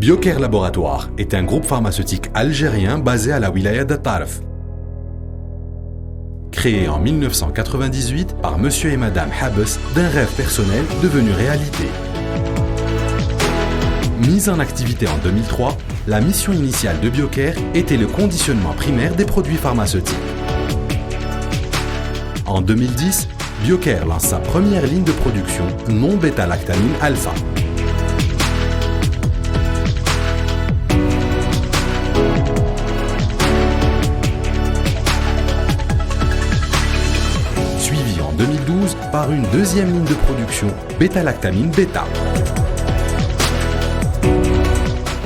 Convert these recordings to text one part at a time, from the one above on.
Biocair Laboratoire est un groupe pharmaceutique algérien basé à la wilaya de Tarf. Créé en 1998 par monsieur et madame Habes d'un rêve personnel devenu réalité. Mise en activité en 2003, la mission initiale de Biocair était le conditionnement primaire des produits pharmaceutiques. En 2010, Biocair lance sa première ligne de production non-bêta-lactamine alpha. Suivi en 2012 par une deuxième ligne de production bêta-lactamine bêta.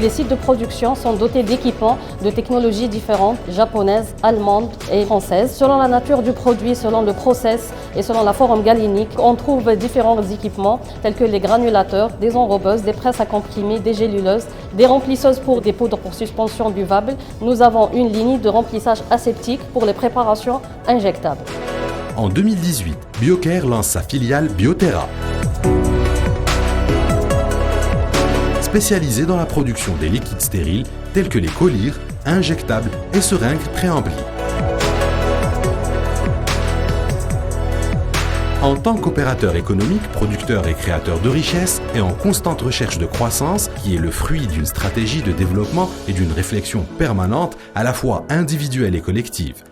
Les sites de production sont dotés d'équipements de technologies différentes, japonaises, allemandes et françaises. Selon la nature du produit, selon le process et selon la forme galénique, on trouve différents équipements tels que les granulateurs, des enrobeuses, des presses à comprimer, des géluleuses, des remplisseuses pour des poudres pour suspension buvable. Nous avons une ligne de remplissage aseptique pour les préparations injectables. En 2018, Biocair lance sa filiale Bioterra. Spécialisée dans la production des liquides stériles tels que les collyres, injectables et seringues préemplies. En tant qu'opérateur économique, producteur et créateur de richesses et en constante recherche de croissance, qui est le fruit d'une stratégie de développement et d'une réflexion permanente à la fois individuelle et collective.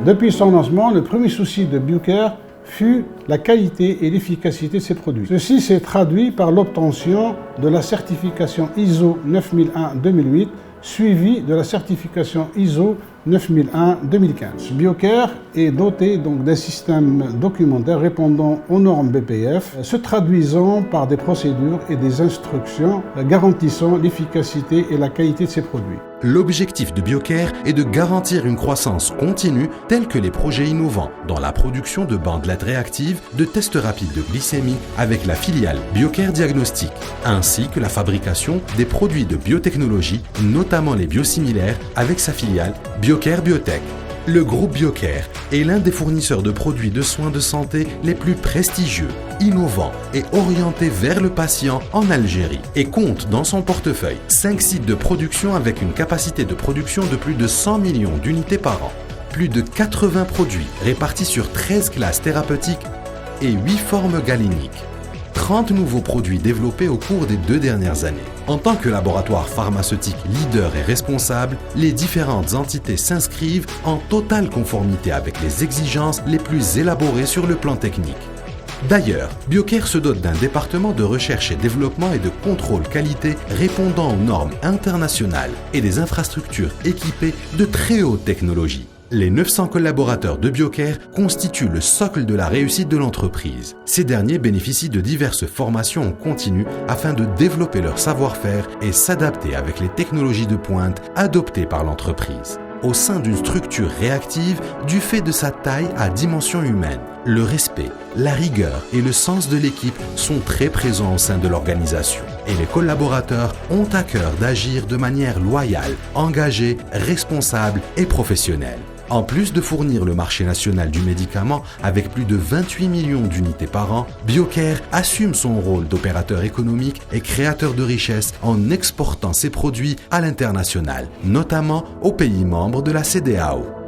Depuis son lancement, le premier souci de Biocair fut la qualité et l'efficacité de ses produits. Ceci s'est traduit par l'obtention de la certification ISO 9001-2008, suivie de la certification ISO 9001-2015. Biocair est doté donc d'un système documentaire répondant aux normes BPF, se traduisant par des procédures et des instructions garantissant l'efficacité et la qualité de ses produits. L'objectif de Biocair est de garantir une croissance continue telle que les projets innovants dans la production de bandelettes réactives, de tests rapides de glycémie avec la filiale Biocair Diagnostic, ainsi que la fabrication des produits de biotechnologie, notamment les biosimilaires avec sa filiale Biocair Biotech. Le groupe Biocair est l'un des fournisseurs de produits de soins de santé les plus prestigieux, innovants et orientés vers le patient en Algérie et compte dans son portefeuille 5 sites de production avec une capacité de production de plus de 100 millions d'unités par an, plus de 80 produits répartis sur 13 classes thérapeutiques et 8 formes galéniques. 30 nouveaux produits développés au cours des 2 dernières années. En tant que laboratoire pharmaceutique leader et responsable, les différentes entités s'inscrivent en totale conformité avec les exigences les plus élaborées sur le plan technique. D'ailleurs, Biocair se dote d'un département de recherche et développement et de contrôle qualité répondant aux normes internationales et des infrastructures équipées de très haute technologie. Les 900 collaborateurs de Biocair constituent le socle de la réussite de l'entreprise. Ces derniers bénéficient de diverses formations en continu afin de développer leur savoir-faire et s'adapter avec les technologies de pointe adoptées par l'entreprise. Au sein d'une structure réactive, du fait de sa taille à dimension humaine, le respect, la rigueur et le sens de l'équipe sont très présents au sein de l'organisation. Et les collaborateurs ont à cœur d'agir de manière loyale, engagée, responsable et professionnelle. En plus de fournir le marché national du médicament avec plus de 28 millions d'unités par an, Biocair assume son rôle d'opérateur économique et créateur de richesses en exportant ses produits à l'international, notamment aux pays membres de la CEDEAO.